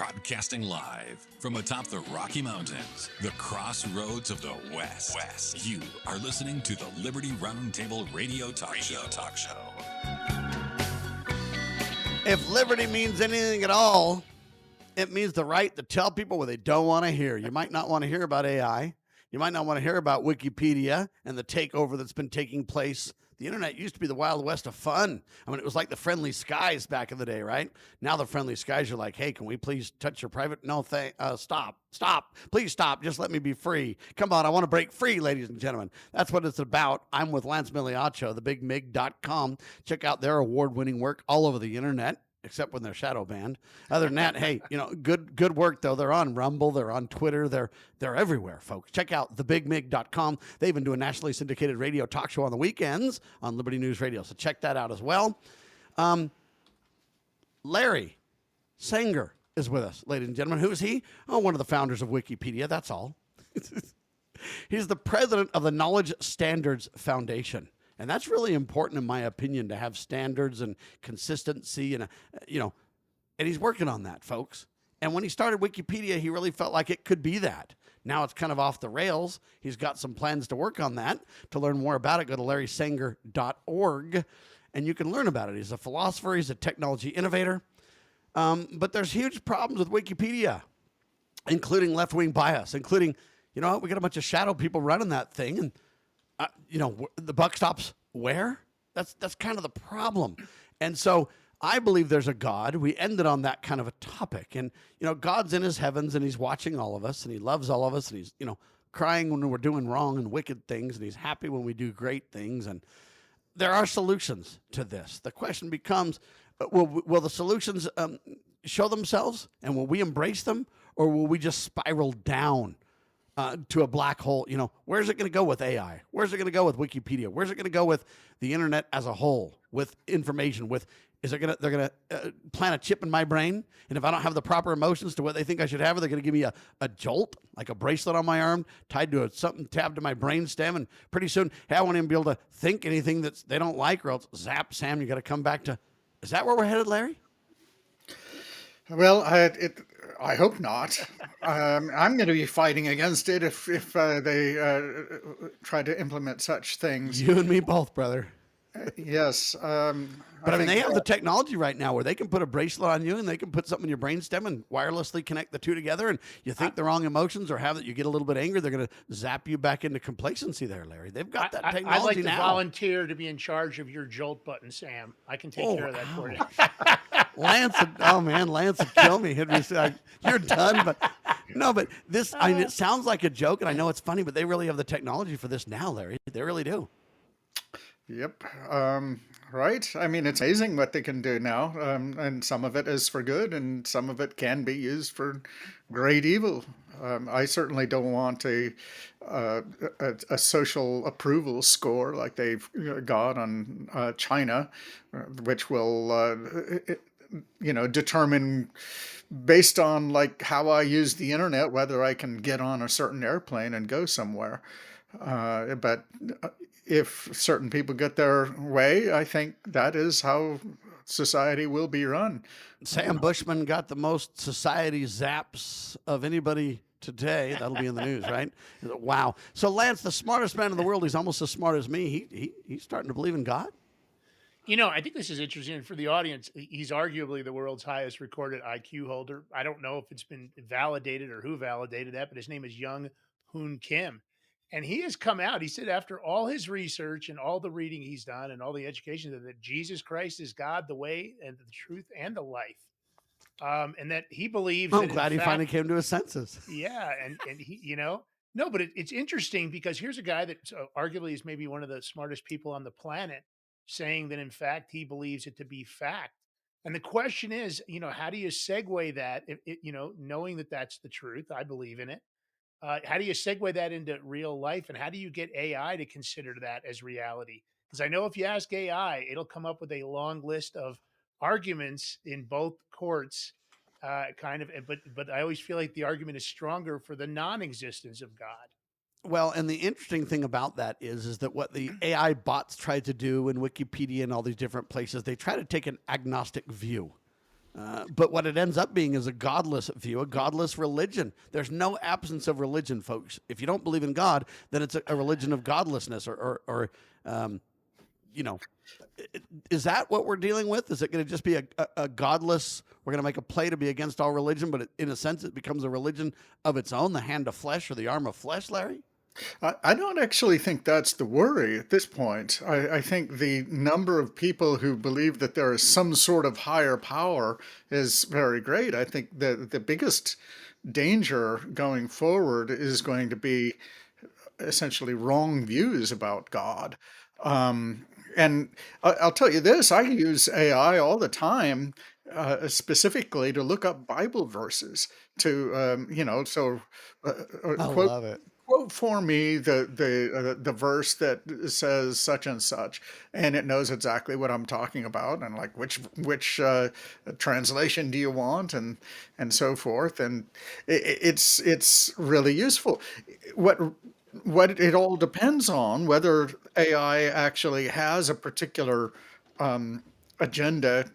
Broadcasting live from atop the Rocky Mountains, the crossroads of the West. You are listening to the Liberty Roundtable Radio Talk Show. If liberty means anything at all, it means the right to tell people what they don't want to hear. You might not want to hear about AI. You might not want to hear about Wikipedia and the takeover that's been taking place. The internet used to be the Wild West of fun. I mean, it was like the friendly skies back in the day, right? Now the friendly skies are like, hey, can we please touch your private? No, stop. Please stop. Just let me be free. Come on, I want to break free, ladies and gentlemen. That's what it's about. I'm with Lance Migliaccio, thebigmig.com. Check out their award-winning work all over the internet, except when they're shadow banned. Other than that, hey, good work, though. They're on Rumble. They're on Twitter. They're everywhere, folks. Check out thebigmig.com. They even do a nationally syndicated radio talk show on the weekends on Liberty News Radio, so check that out as well. Larry Sanger is with us, ladies and gentlemen. Who is he? Oh, one of the founders of Wikipedia, that's all. He's the president of the Knowledge Standards Foundation. And that's really important, in my opinion, to have standards and consistency, and he's working on that, folks. And when he started Wikipedia, he really felt like it could be that. Now it's kind of off the rails. He's got some plans to work on that. To learn more about it, go to larrysanger.org, and you can learn about it. He's a philosopher. He's a technology innovator. But there's huge problems with Wikipedia, including left-wing bias, including, we got a bunch of shadow people running that thing, and the buck stops where? That's kind of the problem. And so I believe there's a God. We ended on that kind of a topic. And, God's in his heavens, and he's watching all of us, and he loves all of us, and he's, crying when we're doing wrong and wicked things, and he's happy when we do great things. And there are solutions to this. The question becomes, will the solutions show themselves, and will we embrace them, or will we just spiral down to a black hole? Where's it going to go with AI? Where's it going to go with Wikipedia? Where's it going to go with the internet as a whole, with information? They're going to plant a chip in my brain, and if I don't have the proper emotions to what they think I should have, they're going to give me a jolt, like a bracelet on my arm tied to something tabbed to my brain stem, and pretty soon, hey, I won't even be able to think anything that they don't like, or else zap, Sam, you got to come back to. Is that where we're headed, Larry? Well, I hope not. I'm going to be fighting against it if they try to implement such things. You and me both, brother. Yes. But I mean, they have the technology right now where they can put a bracelet on you, and they can put something in your brainstem and wirelessly connect the two together. And you think the wrong emotions, or have that you get a little bit angry, they're going to zap you back into complacency there, Larry. They've got that technology now. I'd like to volunteer to be in charge of your jolt button, Sam. I can take care of that for you. Lance would kill me. He'd be like, you're done. But this, it sounds like a joke, and I know it's funny, but they really have the technology for this now, Larry. They really do. Yep. Right. I mean, it's amazing what they can do now. And some of it is for good, and some of it can be used for great evil. I certainly don't want a social approval score like they've got on China, which will determine based on like how I use the internet whether I can get on a certain airplane and go somewhere. But if certain people get their way, I think that is how society will be run. Sam Bushman got the most society zaps of anybody today. That'll be in the news, right? Wow. So Lance, the smartest man in the world, he's almost as smart as me. He's starting to believe in God. I think this is interesting for the audience. He's arguably the world's highest recorded IQ holder. I don't know if it's been validated or who validated that, but his name is Young Hoon Kim. And he has come out, he said, after all his research and all the reading he's done and all the education, that Jesus Christ is God, the way and the truth and the life. And that he believes. I'm glad he finally came to his senses. Yeah. And he, no, but it's interesting because here's a guy that arguably is maybe one of the smartest people on the planet saying that, in fact, he believes it to be fact. And the question is, how do you segue that, knowing that that's the truth? I believe in it. How do you segue that into real life, and how do you get AI to consider that as reality? Because I know if you ask AI, it'll come up with a long list of arguments in both courts, but I always feel like the argument is stronger for the non-existence of God. Well, and the interesting thing about that is that what the AI bots try to do in Wikipedia and all these different places, they try to take an agnostic view. But what it ends up being is a godless view, a godless religion. There's no absence of religion, folks. If you don't believe in God, then it's a religion of godlessness, or you know, is that what we're dealing with? Is it going to just be a godless? We're going to make a play to be against all religion, but in a sense, it becomes a religion of its own, the hand of flesh or the arm of flesh, Larry? I don't actually think that's the worry at this point. I think the number of people who believe that there is some sort of higher power is very great. I think the biggest danger going forward is going to be essentially wrong views about God. Um, and I'll tell you this, I use AI all the time, specifically to look up Bible verses to, uh, I quote love it. quote for me the verse that says such and such, and it knows exactly what I'm talking about, and like which translation do you want, and so forth, and it's really useful. What what it all depends on whether AI actually has a particular agenda,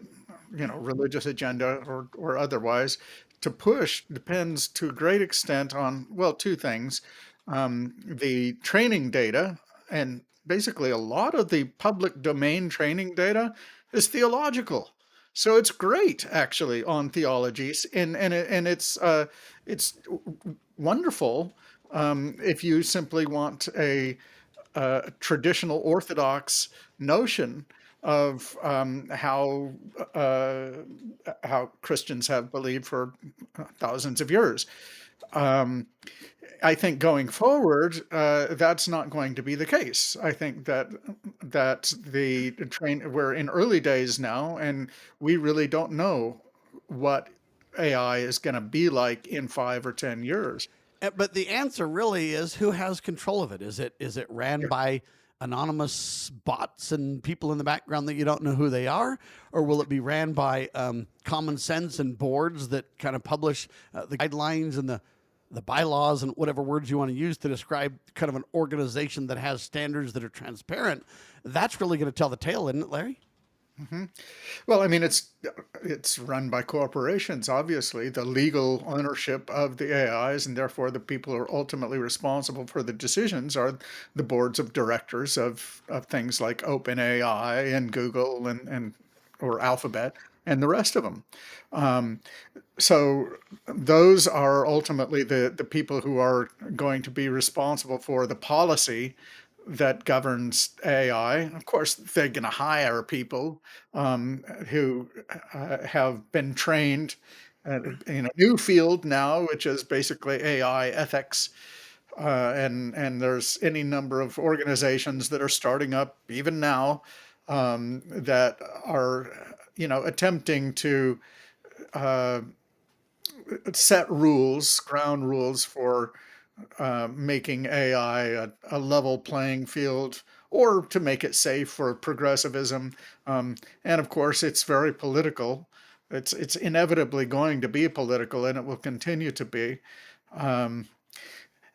religious agenda or otherwise, to push depends to a great extent on, well, two things. The training data, and basically a lot of the public domain training data is theological. So it's great actually on theologies, and it's wonderful if you simply want a traditional Orthodox notion of uh, how Christians have believed for thousands of years. Um, I think going forward, that's not going to be the case. I think that the train we're in early days now, and we really don't know what AI is going to be like in 5 or 10 years. But the answer really is, who has control of it? Is it ran Yeah. by anonymous bots and people in the background that you don't know who they are, or will it be ran by common sense and boards that kind of publish the guidelines and the bylaws and whatever words you want to use to describe kind of an organization that has standards that are transparent? That's really going to tell the tale, isn't it, Larry? Well, I mean, it's run by corporations, obviously, the legal ownership of the AIs, and therefore the people who are ultimately responsible for the decisions are the boards of directors of things like OpenAI and Google and or Alphabet and the rest of them. Um, so those are ultimately the people who are going to be responsible for the policy that governs AI. Of course, they're going to hire people who have been trained in a new field now, which is basically AI ethics. And there's any number of organizations that are starting up even now that are, attempting to uh, set rules, ground rules for making AI a level playing field, or to make it safe for progressivism. And of course, it's very political. It's inevitably going to be political, and it will continue to be. Um,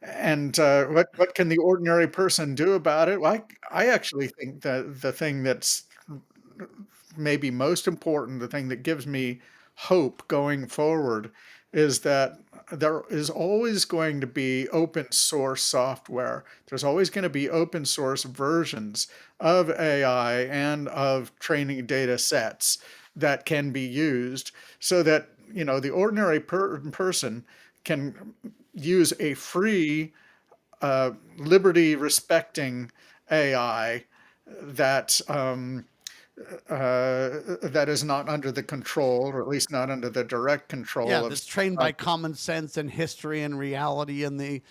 and what can the ordinary person do about it? Well, I actually think that the thing that's maybe most important, the thing that gives me hope going forward, is that there is always going to be open source software. There's always going to be open source versions of AI and of training data sets that can be used so that, the ordinary person can use a free, liberty respecting AI that that is not under the control, or at least not under the direct Yeah, control of. that's trained by common sense and history and reality and the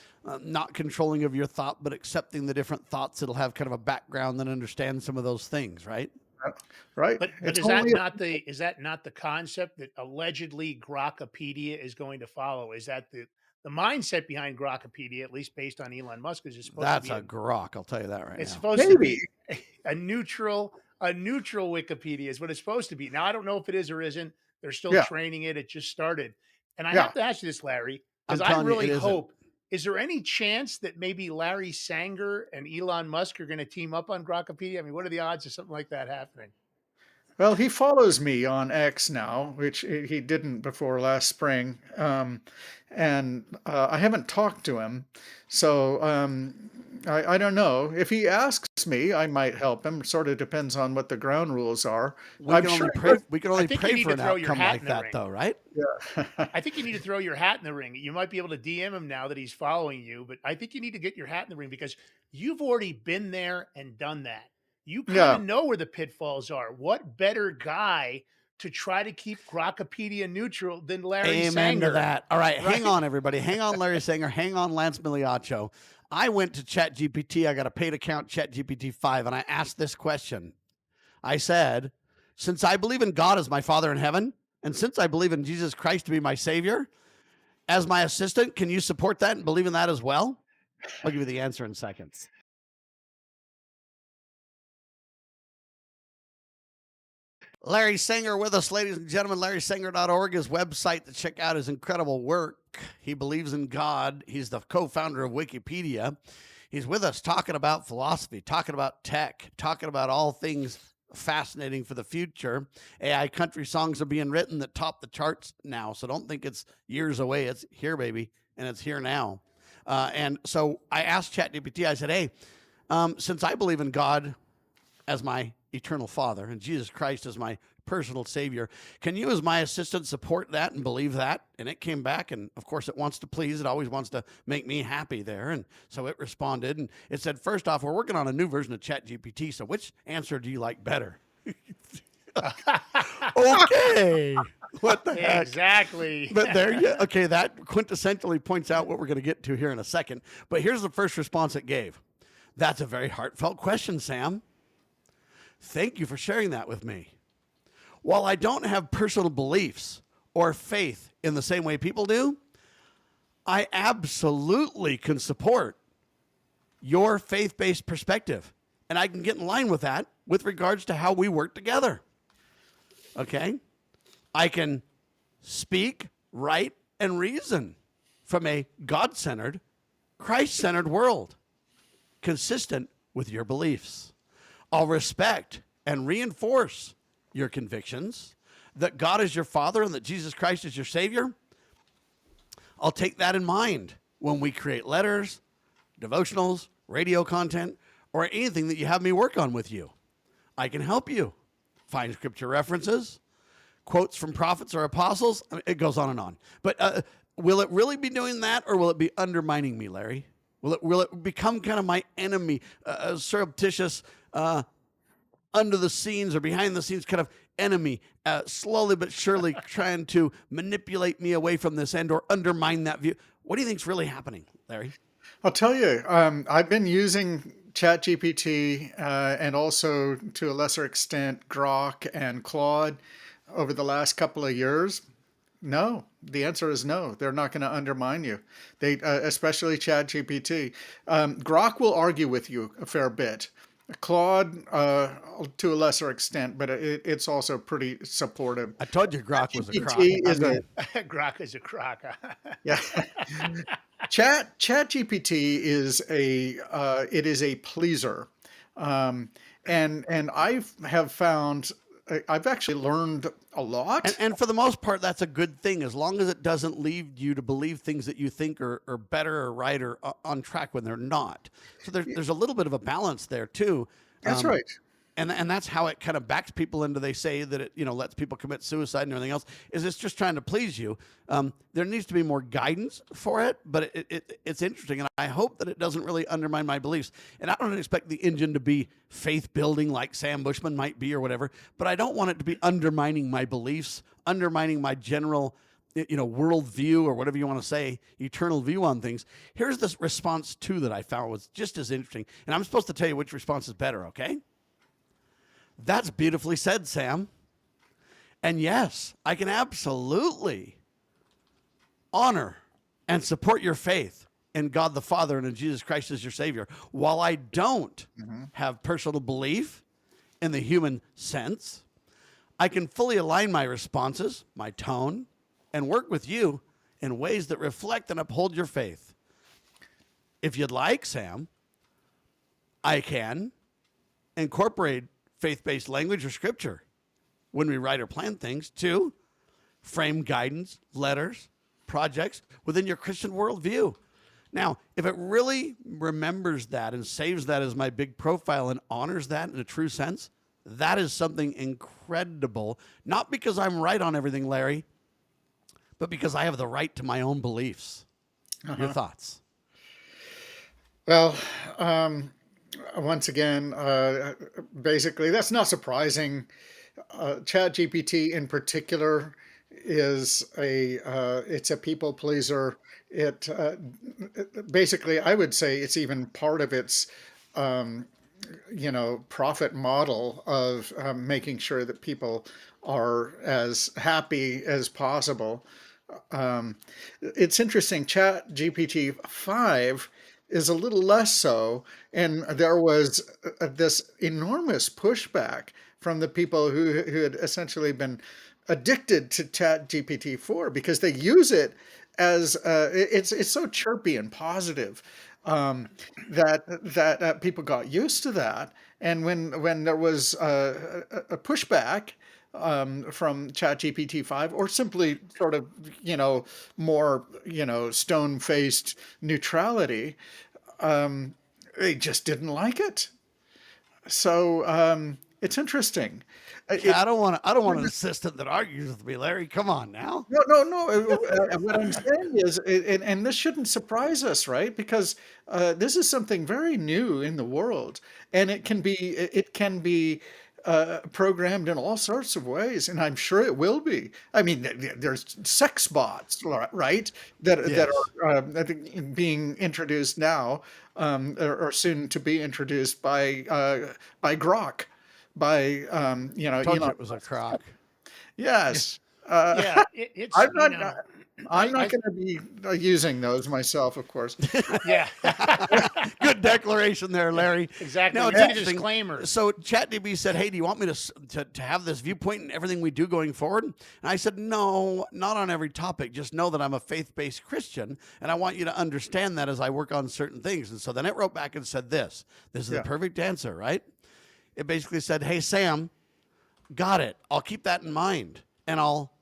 not controlling of your thought, but accepting the different thoughts. It'll have kind of a background that understands some of those things, right? Right. But It's only is that not the concept that allegedly Grokpedia is going to follow? Is that the mindset behind Grokpedia, at least based on Elon Musk, is it's supposed to That's be a grok. I'll tell you that right it's now. supposed to maybe. be a neutral Wikipedia is what it's supposed to be. Now I don't know if it is or isn't. They're still Yeah. training it. It just started. And I Yeah. have to ask you this, Larry, because I'm I telling you, it really isn't. hope, is there any chance that maybe Larry Sanger and Elon Musk are going to team up on Grokpedia? I mean, what are the odds of something like that happening? Well, he follows me on X now, which he didn't before last spring. And I haven't talked to him. So I don't know. If he asks me, I might help him. Sort of depends on what the ground rules are. We I'm can sure. only pray. We can I only think you pray need for to an throw your outcome hat like in the that, ring. though, right? I think you need to throw your hat in the ring. You might be able to DM him now that he's following you, but I think you need to get your hat in the ring because you've already been there and done that. You kind Yeah. of know where the pitfalls are. What better guy to try to keep Grokpedia neutral than Larry Amen to Sanger? that. All right, hang Right? on, everybody. Hang on, Larry Sanger. Hang on, Lance Migliaccio. I went to ChatGPT. I got a paid account, ChatGPT 5, and I asked this question. I said, since I believe in God as my Father in heaven, and since I believe in Jesus Christ to be my Savior, as my assistant, can you support that and believe in that as well? I'll give you the answer in seconds. Larry Sanger with us, ladies and gentlemen. LarrySanger.org, his website to check out his incredible work. He believes in God. He's the co-founder of Wikipedia. He's with us talking about philosophy, talking about tech, talking about all things fascinating for the future. AI country songs are being written that top the charts now, so don't think it's years away. It's here, baby, and it's here now. And so I asked ChatGPT, I said, hey, since I believe in God as my eternal Father and Jesus Christ as my personal Savior, can you as my assistant support that and believe that? And it came back, and of course it wants to please. It always wants to make me happy there. And so it responded, and it said, first off, we're working on a new version of ChatGPT, so which answer do you like better? Okay. What the heck? Exactly. But there you okay, that quintessentially points out what we're going to get to here in a second. But here's the first response it gave. That's a very heartfelt question, Sam. Thank you for sharing that with me. While I don't have personal beliefs or faith in the same way people do, I absolutely can support your faith-based perspective. And I can get in line with that with regards to how we work together. Okay? I can speak, write, and reason from a God-centered, Christ-centered world consistent with your beliefs. I'll respect and reinforce your convictions that God is your Father and that Jesus Christ is your Savior. I'll take that in mind when we create letters, devotionals, radio content, or anything that you have me work on with you. I can help you find scripture references, quotes from prophets or apostles. I mean, it goes on and on. But will it really be doing that, or will it be undermining me, Larry? Will it become kind of my enemy, surreptitious, under the scenes or behind the scenes kind of enemy, slowly but surely trying to manipulate me away from this end or undermine that view? What do you think's really happening, Larry? I'll tell you, I've been using ChatGPT and also to a lesser extent Grok and Claude over the last couple of years. No, the answer is no. They're not going to undermine you. They, especially ChatGPT. Grok will argue with you a fair bit. Claude, to a lesser extent, but it's also pretty supportive. I told you Grok was a crock. GPT is a Grok is a crock. yeah. ChatGPT is a pleaser, and I have found I've actually learned a lot. And for the most part, that's a good thing, as long as it doesn't lead you to believe things that you think are better or right or on track when they're not. So there's a little bit of a balance there too. That's right. And that's how it kind of backs people into, they say that it, lets people commit suicide and everything else, is it's just trying to please you. There needs to be more guidance for it, but it's interesting. And I hope that it doesn't really undermine my beliefs. And I don't expect the engine to be faith building like Sam Bushman might be or whatever, but I don't want it to be undermining my beliefs, undermining my general, world view or whatever you want to say, eternal view on things. Here's this response too that I found was just as interesting. And I'm supposed to tell you which response is better, okay? That's beautifully said, Sam. And yes, I can absolutely honor and support your faith in God the Father and in Jesus Christ as your Savior. While I don't have personal belief in the human sense, I can fully align my responses, my tone, and work with you in ways that reflect and uphold your faith. If you'd like, Sam, I can incorporate faith-based language or scripture when we write or plan things. 2, frame guidance, letters, projects within your Christian worldview. Now, if it really remembers that and saves that as my big profile and honors that in a true sense, that is something incredible. Not because I'm right on everything, Larry, but because I have the right to my own beliefs. Your thoughts? Well, once again, basically, that's not surprising. ChatGPT in particular is it's a people pleaser. It basically, I would say, it's even part of its profit model of making sure that people are as happy as possible. It's interesting. Chat GPT 5 is a little less so. And there was this enormous pushback from the people who had essentially been addicted to Chat GPT 4 because they use it as it's so chirpy and positive that people got used to that. And when there was a pushback from ChatGPT 5, or simply sort of, more, stone-faced neutrality, they just didn't like it. So it's interesting. I don't want an assistant that argues with me, Larry. Come on now. No. What I'm saying is, and this shouldn't surprise us, right? Because this is something very new in the world, and it can be programmed in all sorts of ways, and I'm sure it will be. I mean, there's sex bots, right? That are I think being introduced now, or soon to be introduced by Grok, by Told you Elon. it was a crock. Yes. Yeah, it's I'm not. I'm not going to be using those myself, of course. yeah, Good declaration there, Larry. exactly. No, You it's need a interesting. disclaimer. So ChatGPT said, "Hey, do you want me to have this viewpoint in everything we do going forward?" And I said, "No, not on every topic. Just know that I'm a faith-based Christian, and I want you to understand that as I work on certain things." And so then it wrote back and said, "This is the perfect answer, right?" It basically said, "Hey, Sam, got it. I'll keep that in mind, and I'll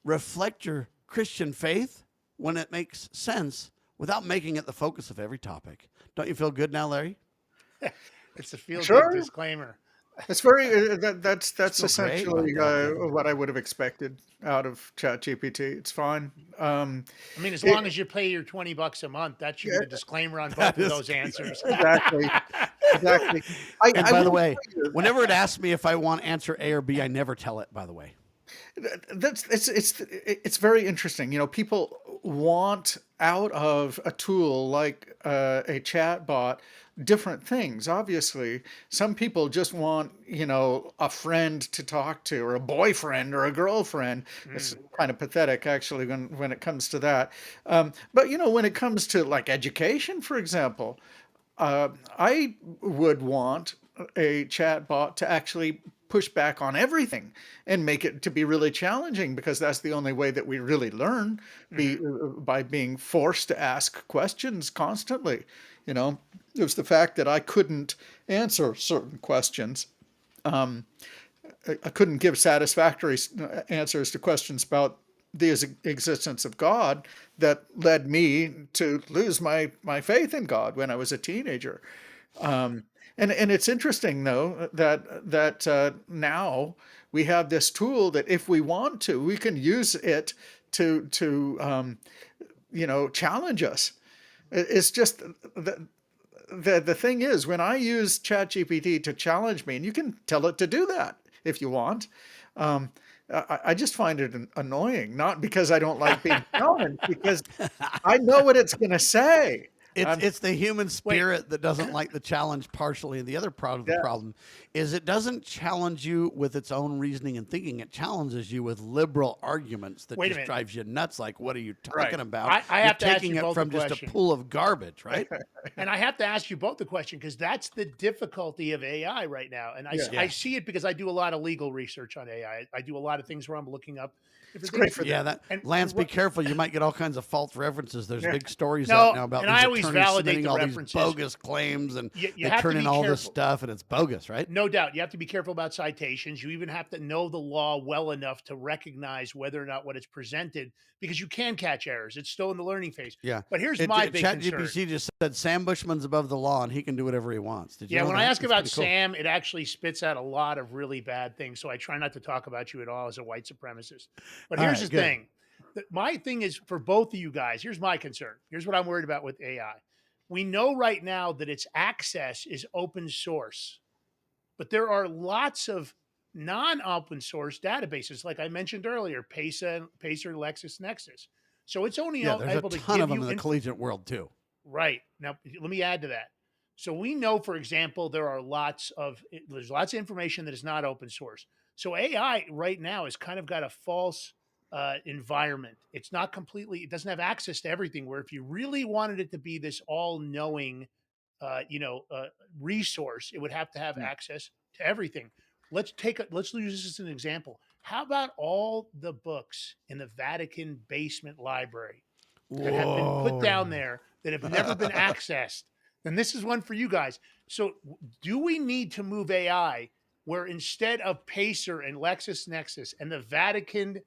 reflect your Christian faith when it makes sense without making it the focus of every topic." Don't you feel good now, Larry? It's a field Sure. disclaimer. It's very that's feel great essentially about that. what I would have expected out of ChatGPT. It's fine. I mean, as long as you pay your $20 a month, that should be the disclaimer on both of those answers. Exactly. Exactly. And by the will way, tell you, whenever it asks me if I want answer A or B, I never tell it, by the way. it's very interesting. People want out of a tool like a chat bot different things. Obviously, some people just want a friend to talk to, or a boyfriend, or a girlfriend. It's kind of pathetic, actually, when it comes to that. But when it comes to like education, for example, I would want a chat bot to actually push back on everything and make it to be really challenging, because that's the only way that we really learn, by being forced to ask questions constantly. It was the fact that I couldn't answer certain questions. I couldn't give satisfactory answers to questions about the existence of God that led me to lose my faith in God when I was a teenager. And it's interesting, though, that now we have this tool that, if we want to, we can use it to challenge us. It's just the thing is, when I use ChatGPT to challenge me, and you can tell it to do that if you want, I just find it annoying, not because I don't like being challenged, because I know what it's going to say. It's the human spirit that doesn't like the challenge partially. And the other part of the problem is it doesn't challenge you with its own reasoning and thinking. It challenges you with liberal arguments that just drives you nuts. Like, what are you talking about? I have to ask taking you it both from a just a question. pool of garbage, right? And I have to ask you both the question, because that's the difficulty of AI right now. And I see it because I do a lot of legal research on AI. I do a lot of things where I'm looking up different things. Lance, be careful. You might get all kinds of false references. There's big stories No, out now about and these I always who's validate submitting the all these references. bogus claims, and You they have to turn in be all this careful. stuff, and it's bogus, right? No doubt. You have to be careful about citations. You even have to know the law well enough to recognize whether or not what is presented, because you can catch errors. It's still in the learning phase. Yeah. But here's my big concern. ChatGPT just said Sam Bushman's above the law and he can do whatever he wants. Did you Yeah, know when that? I ask That's about pretty cool. Sam, it actually spits out a lot of really bad things. So I try not to talk about you at all as a white supremacist. But All here's right, the good. thing. My thing is, for both of you guys, here's my concern. Here's what I'm worried about with AI. We know right now that its access is open source, but there are lots of non-open source databases, like I mentioned earlier, Pacer, LexisNexis. So it's only Yeah, there's a able to ton of give them you in the collegiate world too. Right. Now, let me add to that. So we know, for example, there's lots of information that is not open source. So AI right now has kind of got a false environment. It's not completely, it doesn't have access to everything, where if you really wanted it to be this all-knowing, resource, it would have to have access to everything. Let's use this as an example. How about all the books in the Vatican basement library that have been put down there that have never been accessed? And this is one for you guys. So do we need to move AI where, instead of Pacer and LexisNexis and the Vatican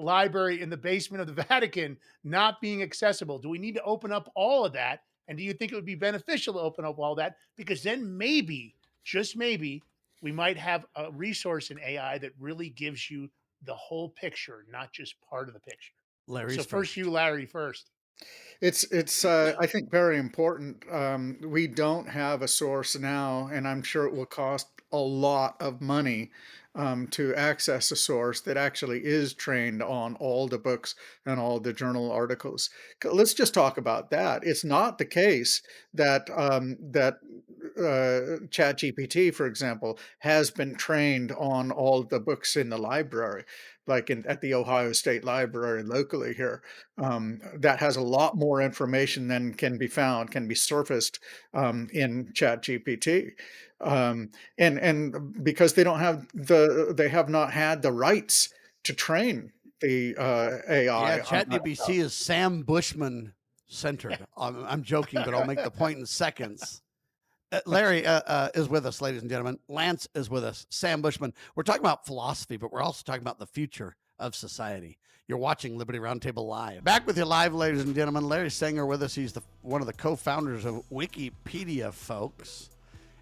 library in the basement of the Vatican not being accessible, do we need to open up all of that? And do you think it would be beneficial to open up all that? Because then maybe, just maybe, we might have a resource in AI that really gives you the whole picture, not just part of the picture. Larry's So first, you, Larry, first. It's I think very important. We don't have a source now, and I'm sure it will cost a lot of money to access a source that actually is trained on all the books and all the journal articles. Let's just talk about that. It's not the case that ChatGPT, for example, has been trained on all the books in the library, like at the Ohio State Library locally here. That has a lot more information than can be surfaced in ChatGPT, and because they have not had the rights to train the AI Yeah, on that ChatGPT stuff. is Sam Bushman centered. I'm joking, but I'll make the point in seconds. Larry is with us, ladies and gentlemen. Lance is with us. Sam Bushman. We're talking about philosophy, but we're also talking about the future of society. You're watching Liberty Roundtable Live. Back with you live, ladies and gentlemen. Larry Sanger with us. He's one of the co-founders of Wikipedia, folks.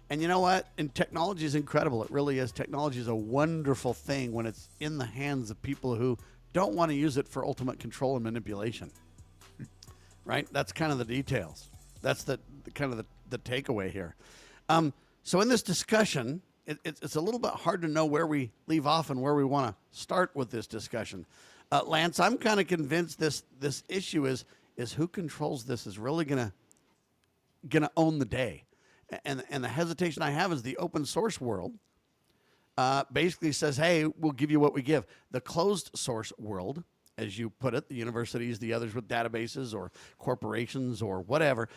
And you know what? And technology is incredible. It really is. Technology is a wonderful thing when it's in the hands of people who don't want to use it for ultimate control and manipulation. Right? That's kind of the details. That's the kind of the takeaway here. So in this discussion, it's a little bit hard to know where we leave off and where we want to start with this discussion. Lance, I'm kind of convinced this issue is who controls this is really gonna own the day, and the hesitation I have is the open source world basically says, hey, we'll give you what we give. The closed source world, as you put it, the universities, the others with databases or corporations or whatever,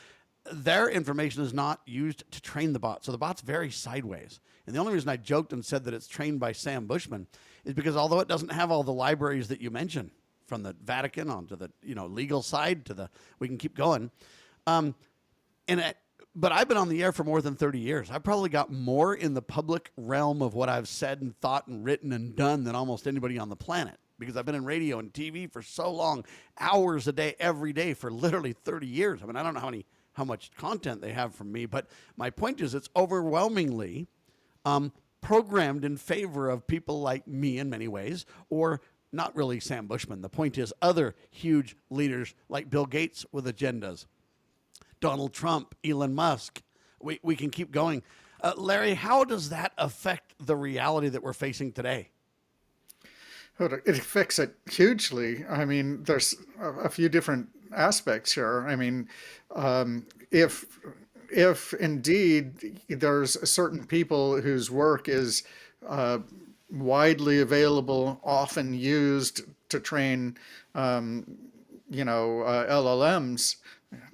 their information is not used to train the bot. So the bot's very sideways. And the only reason I joked and said that it's trained by Sam Bushman is because although it doesn't have all the libraries that you mentioned, from the Vatican onto the legal side to the, we can keep going. But I've been on the air for more than 30 years. I've probably got more in the public realm of what I've said and thought and written and done than almost anybody on the planet, because I've been in radio and TV for so long, hours a day, every day for literally 30 years. I mean, I don't know how much content they have from me, but my point is it's overwhelmingly programmed in favor of people like me in many ways, or not really Sam Bushman. The point is other huge leaders like Bill Gates with agendas, Donald Trump, Elon Musk. We can keep going. Larry, how does that affect the reality that we're facing today? It affects it hugely. I mean, there's a few different aspects here. I mean, if indeed there's certain people whose work is widely available, often used to train, LLMs,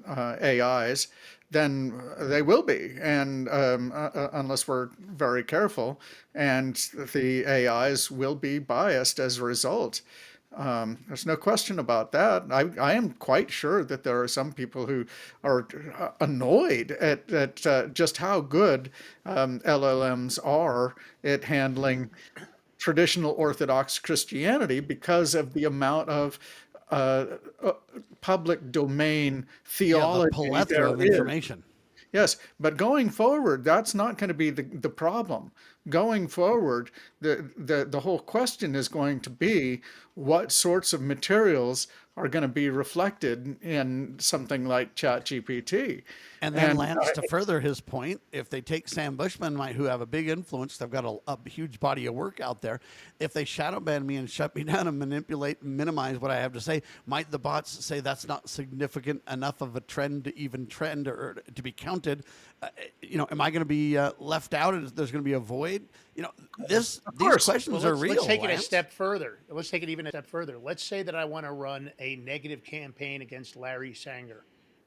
AIs, then they will be, and unless we're very careful, and the AIs will be biased as a result. There's no question about that. I am quite sure that there are some people who are annoyed at just how good LLMs are at handling traditional Orthodox Christianity because of the amount of uh, uh, public domain Yeah, the theology plethora there of is. information. Yes, but going forward, that's not going to be the problem. Going forward, the whole question is going to be what sorts of materials are going to be reflected in something like ChatGPT. And then And Lance, to further his point, if they take Sam Bushman, who have a big influence, they've got a huge body of work out there. If they shadow ban me and shut me down and manipulate and minimize what I have to say, might the bots say that's not significant enough of a trend to even trend or to be counted? Am I going to be left out? And there's going to be a void? These course. questions Well, are real. let's take it a Lance. step further. Let's take it even a step further. Let's say that I want to run a negative campaign against Larry Sanger,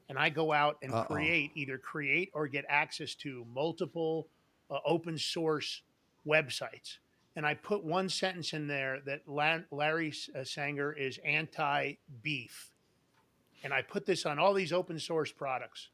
and I go out and Uh-oh. either create or get access to multiple open source websites, and I put one sentence in there that Larry Sanger is anti-beef, and I put this on all these open source products.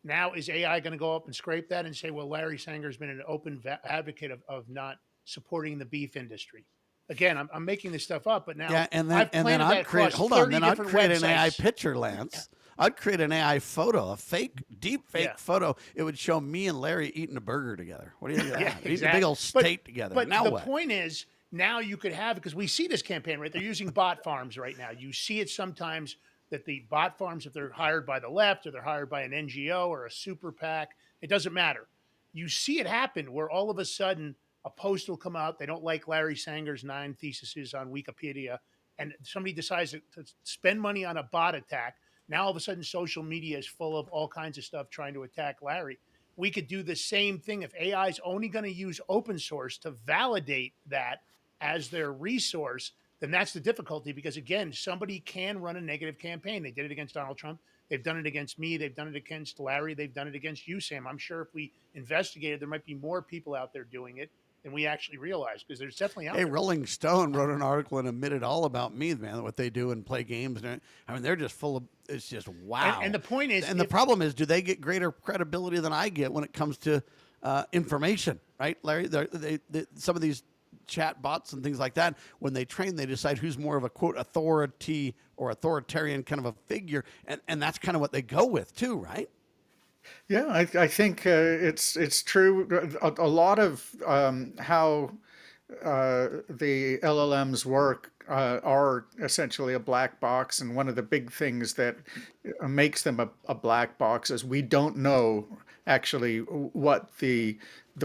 Now, is AI going to go up and scrape that and say, well, Larry Sanger's been an open advocate of not supporting the beef industry? Again, I'm making this stuff up, but now Yeah, and then I've planted that I'd create. across Hold on, 30 then I'd different create an AI websites. picture, Lance. I'd create an AI photo, a fake, deep fake Yeah. photo. It would show me and Larry eating a burger together. What do you think of that? Yeah, Eating a exactly. big old steak together. But Now the what? point is, now you could have, because we see this campaign, right? They're using bot farms right now. You see it sometimes that the bot farms, if they're hired by the left or they're hired by an NGO or a super PAC, it doesn't matter. You see it happen where all of a sudden a post will come out. They don't like Larry Sanger's 9 theses on Wikipedia, and somebody decides to spend money on a bot attack. Now all of a sudden, social media is full of all kinds of stuff trying to attack Larry. We could do the same thing if AI is only going to use open source to validate that as their resource. Then that's the difficulty, because again, somebody can run a negative campaign. They did it against Donald Trump. They've done it against me. They've done it against Larry. They've done it against you, Sam. I'm sure if we investigated, there might be more people out there doing it than we actually realize, because there's definitely out Hey, there. Rolling Stone wrote an article and admitted all about me, man, what they do and play games. I mean, they're just full of, it's just wow. And the point is, and the problem is, do they get greater credibility than I get when it comes to information, right, Larry? Some of these chat bots and things like that, when they train, they decide who's more of a, quote, authority or authoritarian kind of a figure. And that's kind of what they go with, too, right? yeah, I think it's true. A lot of how the LLMs work are essentially a black box, and one of the big things that makes them a black box is we don't know actually what the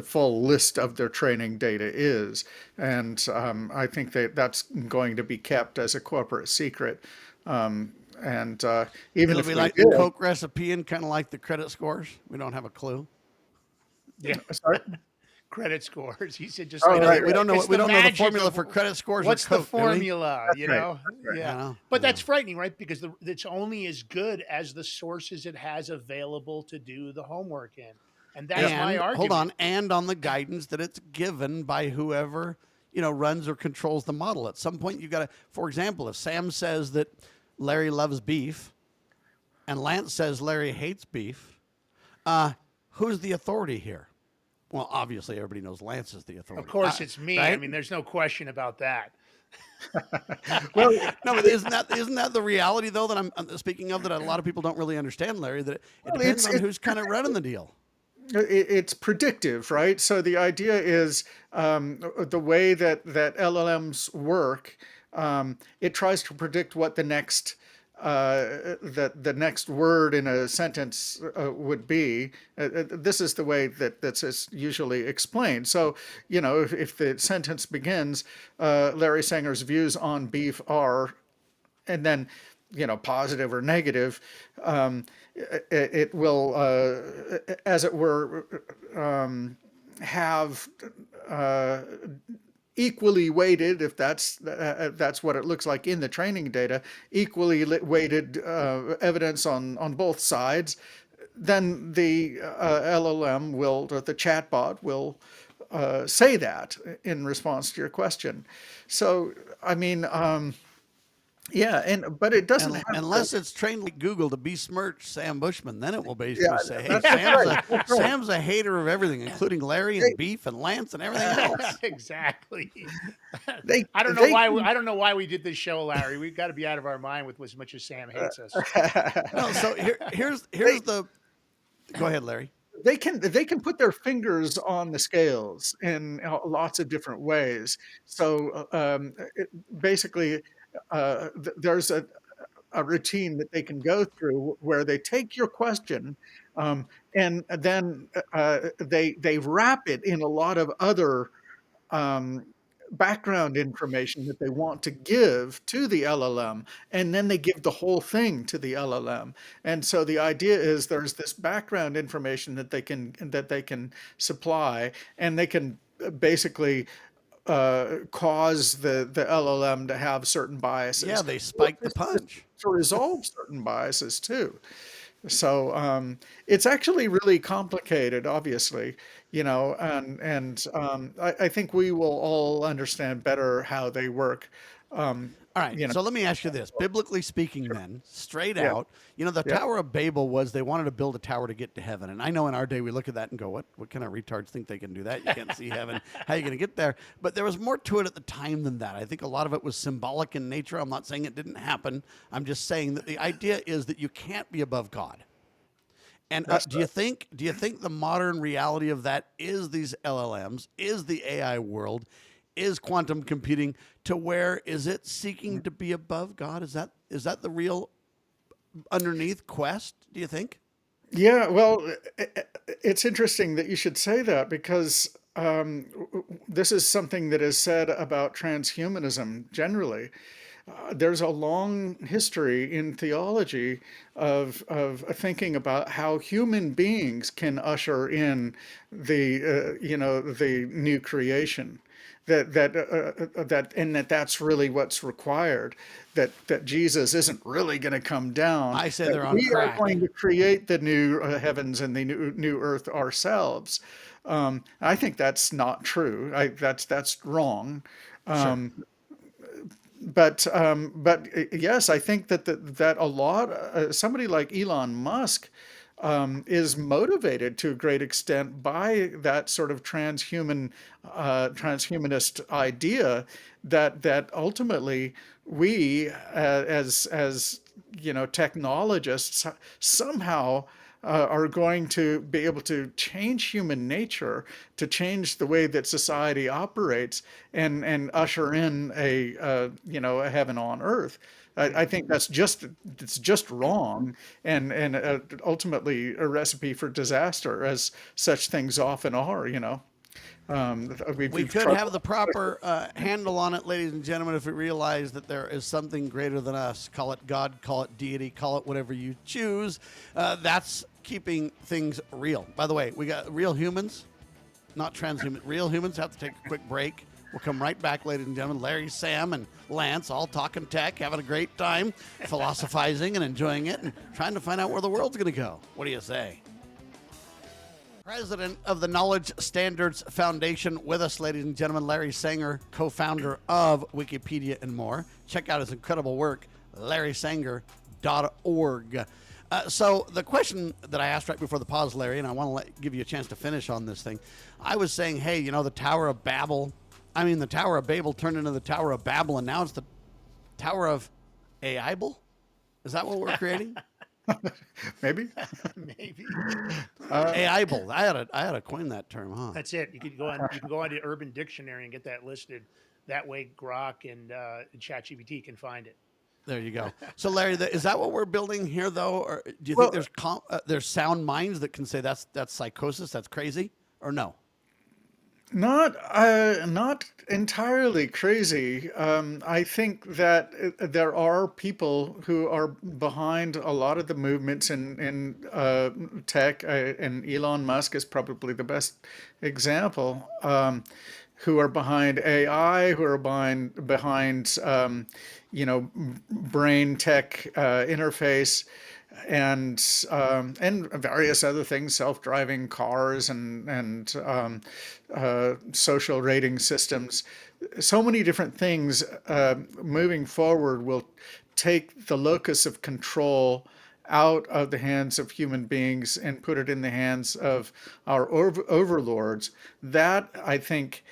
full list of their training data is, and I think that that's going to be kept as a corporate secret. And even It'll if be we like did, the Coke recipe and kind of like the credit scores. We don't have a clue. Yeah, sorry. credit scores. He said, just Oh, like right, We don't know. it's We don't know the magic formula of for credit scores. what's or the Coke, do we? formula, That's you right. know? That's right. Yeah. I know. But that's frightening, right? Because it's only as good as the sources it has available to do the homework in. And that's my And argument. hold on, and on the guidance that it's given by whoever runs or controls the model. At some point, you got to. For example, if Sam says that Larry loves beef, and Lance says Larry hates beef, who's the authority here? Well, obviously, everybody knows Lance is the authority. Of course, it's me. I right? mean, there's no question about that. Well, No, but isn't that the reality though that I'm speaking of, that a lot of people don't really understand, Larry? That it depends on who's kind of running the deal. it's predictive, right? So the idea is the way that LLMs work. It tries to predict what the next the next word in a sentence would be. This is the way that's usually explained. So, if the sentence begins, Larry Sanger's views on beef are, and then, positive or negative, it will, as it were, have equally weighted, if that's what it looks like in the training data, equally weighted evidence on both sides. Then the LLM will, or the chatbot will say that in response to your question. So, I mean, Yeah, but it doesn't And have to. unless it's trained like Google to besmirch Sam Bushman, then it will Yeah, basically say, "Hey, that's right. That's right. Sam's a hater of everything, including Larry and Beef and Lance and everything else." Exactly. They I don't know they why I don't know why we did this show, Larry. We've got to be out of our mind with as much as Sam hates us. No, so they here's the. Go ahead, Larry. they can put their fingers on the scales in lots of different ways. So basically, there's a routine that they can go through where they take your question, and then they wrap it in a lot of other um, background information that they want to give to the LLM, and then they give the whole thing to the LLM. And so the idea is there's this background information that they can supply, and they can basically cause the LLM to have certain Yeah, biases, they or spiked the just punch. to resolve certain biases too. So it's actually really complicated, obviously, and I think we will all understand better how they work. Um, All right, you know, so let me ask you this. Biblically speaking, then, straight yeah, out, the yeah, Tower of Babel was they wanted to build a tower to get to heaven. And I know in our day we look at that and go, what kind of retards think they can do that? You can't see heaven. How are you going to get there? But there was more to it at the time than that. I think a lot of it was symbolic in nature. I'm not saying it didn't happen. I'm just saying that the idea is that you can't be above God. And that's do you think the modern reality of that is these LLMs, is the AI world, is quantum computing to where is it seeking to be above God? Is that the real underneath quest? Do you think? Yeah, well, it's interesting that you should say that because this is something that is said about transhumanism generally. There's a long history in theology of thinking about how human beings can usher in the new creation. That's really what's required. That Jesus isn't really going to come down. I say That they're on we are crack. going to create the new heavens and the new earth ourselves. I think that's not true. That's wrong. Sure. But yes, I think that a lot somebody like Elon Musk is motivated to a great extent by that sort of transhumanist idea that ultimately we as technologists somehow are going to be able to change human nature, to change the way that society operates, and usher in a heaven on earth. I think it's just wrong, and ultimately a recipe for disaster, as such things often are. We We've could have struggled. the proper handle on it, ladies and gentlemen, if we realize that there is something greater than us. Call it God, call it deity, call it whatever you choose. That's keeping things real. By the way, we got real humans, not transhuman. Real humans have to take a quick break. We'll come right back, ladies and gentlemen. Larry, Sam, and Lance all talking tech, having a great time, philosophizing and enjoying it, and trying to find out where the world's going to go. What do you say? President of the Knowledge Standards Foundation with us, ladies and gentlemen, Larry Sanger, co-founder of Wikipedia and more. Check out his incredible work, larrysanger.org. So the question that I asked right before the pause, Larry, and I want to give you a chance to finish on this thing. I was saying, hey, the Tower of Babel, the Tower of Babel turned into the Tower of Babel, and now it's the Tower of AIBel? Is that what we're creating? Maybe. Maybe AIBel. I had to coin that term, huh? that's it. You can go on to Urban Dictionary and get that listed. That way, Grok and ChatGPT can find it. There you go. So, Larry, is that what we're building here, though, or do you think Well, there's sound minds that can say that's psychosis, that's crazy, or no? not entirely crazy. I think that there are people who are behind a lot of the movements in tech, and Elon Musk is probably the best example. Who are behind AI, who are behind brain tech interface, and various other things, self-driving cars and social rating systems. So many different things moving forward will take the locus of control out of the hands of human beings and put it in the hands of our overlords. That, I think,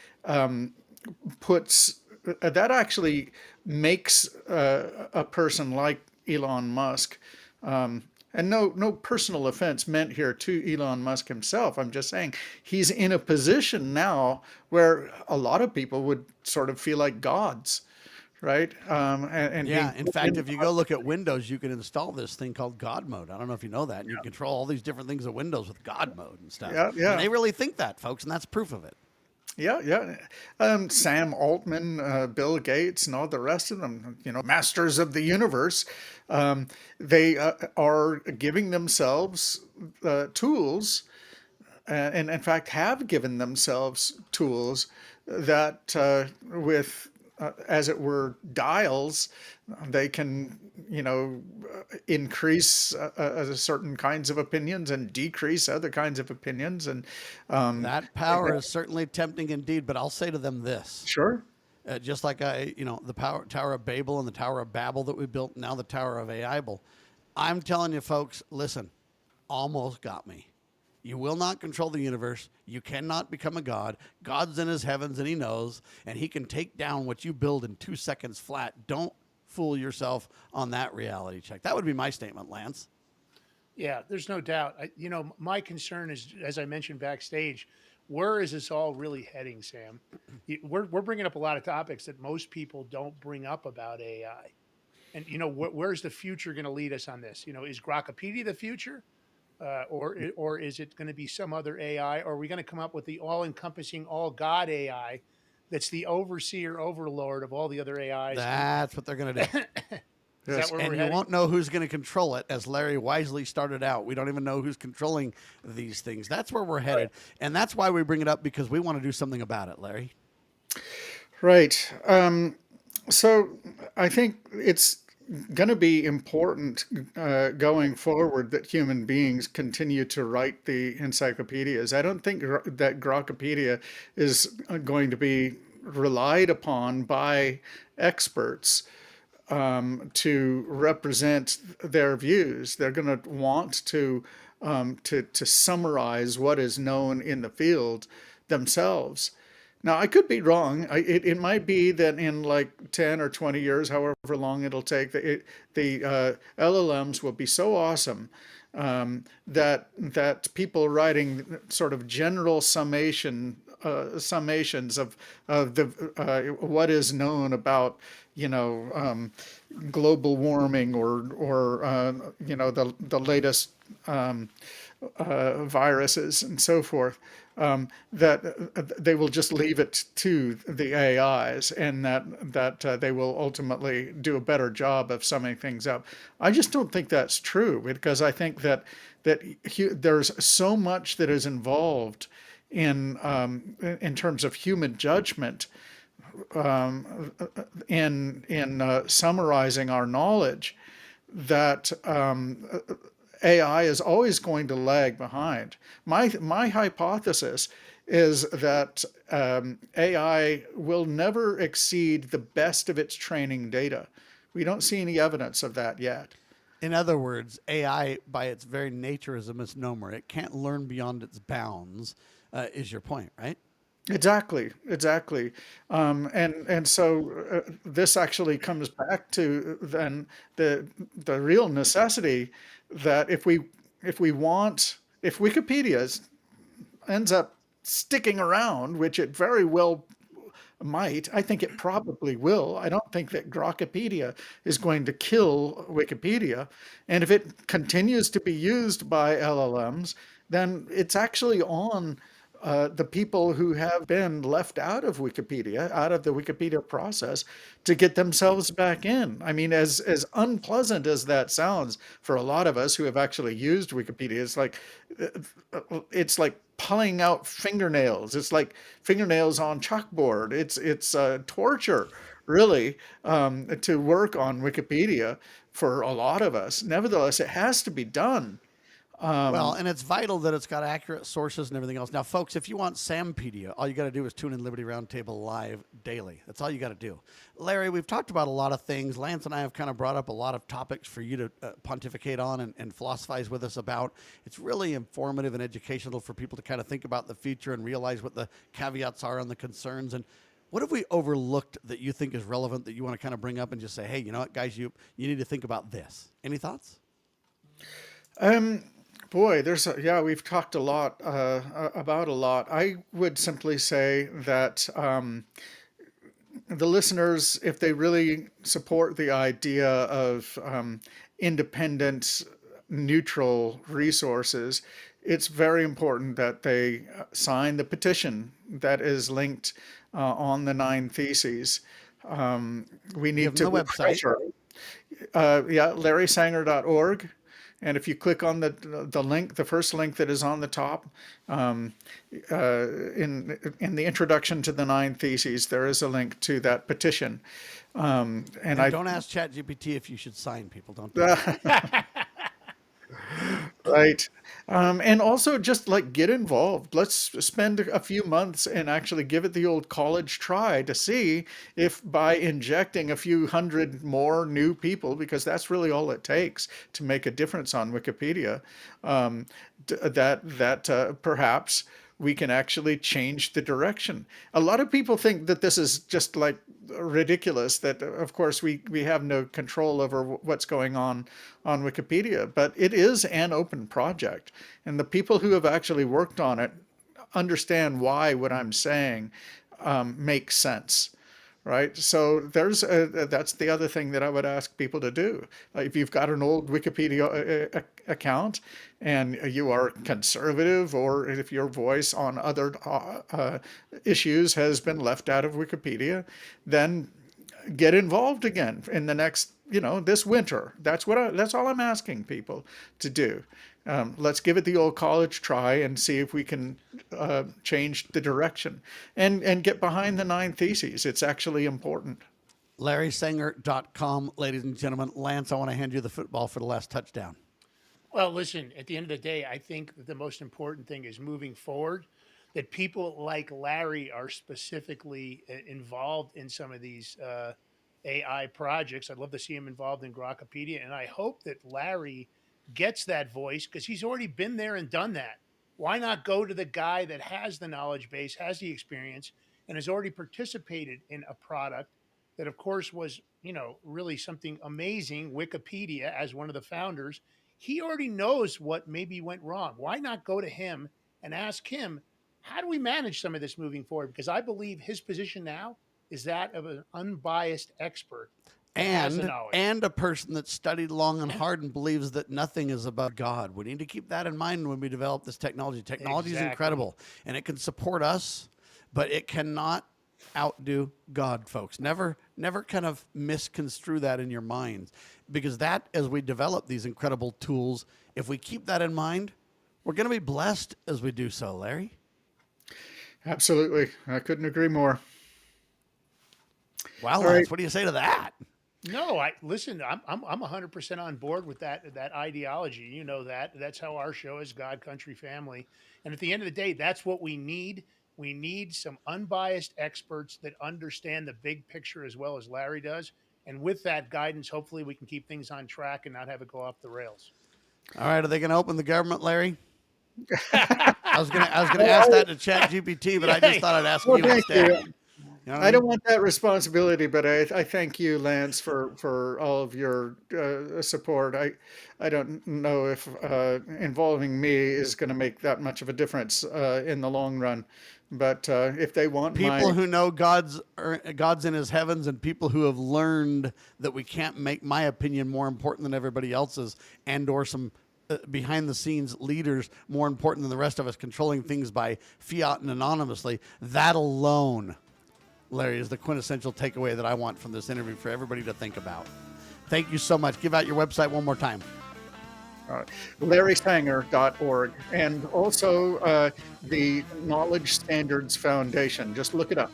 puts that actually makes a person like Elon Musk, and no personal offense meant here to Elon Musk himself. I'm just saying he's in a position now where a lot of people would sort of feel like gods, right? And Yeah. being In put fact, in. if you go look at Windows, you can install this thing called God mode. I don't know if you know that. And you can control all these different things of Windows with God mode and stuff. Yeah, And yeah. they really think that, folks, and that's proof of it. Yeah, yeah. Sam Altman, Bill Gates, and all the rest of them, masters of the universe, they are giving themselves tools, and in fact have given themselves tools that, with, as it were, dials, they can, increase certain kinds of opinions and decrease other kinds of opinions. And That power is certainly tempting indeed, but I'll say to them this. sure. Just like the Tower of Babel and the Tower of Babel that we built, now the Tower of AI. I'm telling you, folks, listen, almost got me. You will not control the universe. You cannot become a god. God's in his heavens and he knows, and he can take down what you build in 2 seconds flat. Don't fool yourself on that reality check. That would be my statement, Lance. Yeah, there's no doubt. My concern is, as I mentioned backstage, where is this all really heading, Sam? We're bringing up a lot of topics that most people don't bring up about AI. And where's the future going to lead us on this? Is Grokpedia the future, or is it going to be some other AI? Or are we going to come up with the all-encompassing, all-God AI that's the overseer, overlord of all the other AIs? That's what they're going to do. Is that where And we're you heading? won't know who's going to control it, as Larry wisely started out. We don't even know who's controlling these things. That's where we're headed. And that's why we bring it up, because we want to do something about it, Larry. Right. So I think it's going to be important going forward that human beings continue to write the encyclopedias. I don't think that Grokpedia is going to be relied upon by experts to represent their views. They're going to want to summarize what is known in the field themselves. Now, I could be wrong. It might be that in like 10 or 20 years, however long it'll take, the LLMs will be so awesome that people writing sort of general summations of the what is known about global warming or the latest viruses and so forth, that they will just leave it to the AIs, and that they will ultimately do a better job of summing things up. I just don't think that's true, because I think that there's so much that is involved in terms of human judgment, in summarizing our knowledge, that AI is always going to lag behind. My hypothesis is that AI will never exceed the best of its training data. We don't see any evidence of that yet. In other words, AI, by its very nature, is a misnomer. It can't learn beyond its bounds, is your point, right? Exactly, exactly. And so this actually comes back to then the real necessity that if Wikipedia ends up sticking around, which it very well might. I think it probably will. I don't think that Grokpedia is going to kill Wikipedia. And if it continues to be used by LLMs, then it's actually on the people who have been left out of Wikipedia, out of the Wikipedia process, to get themselves back in. I mean, as unpleasant as that sounds for a lot of us who have actually used Wikipedia, it's like pulling out fingernails. It's like fingernails on chalkboard. It's torture, really, to work on Wikipedia for a lot of us. Nevertheless, it has to be done. Well, and it's vital that it's got accurate sources and everything else. Now, folks, if you want Sampedia, all you got to do is tune in Liberty Roundtable live daily. That's all you got to do. Larry, we've talked about a lot of things. Lance and I have kind of brought up a lot of topics for you to pontificate on and philosophize with us about. It's really informative and educational for people to kind of think about the future and realize what the caveats are and the concerns. And what have we overlooked that you think is relevant that you want to kind of bring up and just say, hey, you know what, guys, you need to think about this. Any thoughts? Boy, we've talked a lot about a lot. I would simply say that the listeners, if they really support the idea of independent, neutral resources, it's very important that they sign the petition that is linked on the 9 Theses. We need to the website. LarrySanger.org. And if you click on the link, the first link that is on the top, in the introduction to the 9 Theses, there is a link to that petition. And don't ask ChatGPT if you should sign, people. Don't do that. Right. And also just like get involved. Let's spend a few months and actually give it the old college try to see if by injecting a few hundred more new people, because that's really all it takes to make a difference on Wikipedia, that perhaps we can actually change the direction. A lot of people think that this is just like ridiculous, that of course we have no control over what's going on Wikipedia, but it is an open project. And the people who have actually worked on it understand why what I'm saying makes sense. Right. So that's the other thing that I would ask people to do. If you've got an old Wikipedia account and you are conservative, or if your voice on other issues has been left out of Wikipedia, then get involved again in the next, this winter. That's all I'm asking people to do. Let's give it the old college try and see if we can change the direction and get behind the 9 Theses. It's actually important. LarrySanger.com, ladies and gentlemen. Lance, I want to hand you the football for the last touchdown. Well, listen, at the end of the day, I think that the most important thing is moving forward, that people like Larry are specifically involved in some of these AI projects. I'd love to see him involved in Grokpedia, and I hope that Larry gets that voice because he's already been there and done that. Why not go to the guy that has the knowledge base, has the experience, and has already participated in a product that, of course, was, really something amazing, Wikipedia, as one of the founders. He already knows what maybe went wrong. Why not go to him and ask him, how do we manage some of this moving forward? Because I believe his position now is that of an unbiased expert and a person that studied long and hard and believes that nothing is above God. We need to keep that in mind when we develop this technology. Technology is incredible, and it can support us, but it cannot outdo God, folks. Never kind of misconstrue that in your minds, because that, as we develop these incredible tools, if we keep that in mind, we're going to be blessed as we do so, Larry. Absolutely. I couldn't agree more. Wow, Lance, what do you say to that? No, listen, I'm 100% on board with that ideology. You know that's how our show is, God, Country, Family. And at the end of the day, that's what we need. We need some unbiased experts that understand the big picture as well as Larry does. And with that guidance, hopefully we can keep things on track and not have it go off the rails. All right, are they going to open the government, Larry? I was gonna ask that to ChatGPT, but I just thought I'd ask you instead. I don't want that responsibility, but I thank you, Lance, for all of your support. I don't know if involving me is going to make that much of a difference in the long run. But if they want people who know God's in his heavens, and people who have learned that we can't make my opinion more important than everybody else's, and/or some behind the scenes leaders more important than the rest of us controlling things by fiat and anonymously, that alone, Larry, is the quintessential takeaway that I want from this interview for everybody to think about. Thank you so much. Give out your website one more time. LarrySanger.org, and also the Knowledge Standards Foundation. Just look it up.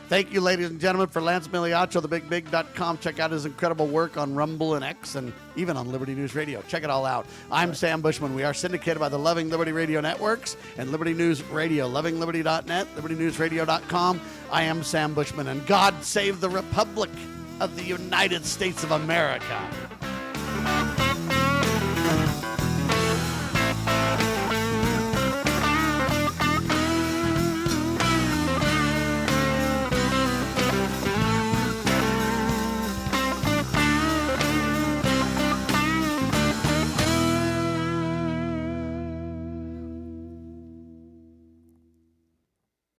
Thank you, ladies and gentlemen, for Lance Migliaccio, thebigbig.com. Check out his incredible work on Rumble and X and even on Liberty News Radio. Check it all out. I'm Sam Bushman. We are syndicated by the Loving Liberty Radio Networks and Liberty News Radio, lovingliberty.net, libertynewsradio.com. I am Sam Bushman, and God save the Republic of the United States of America.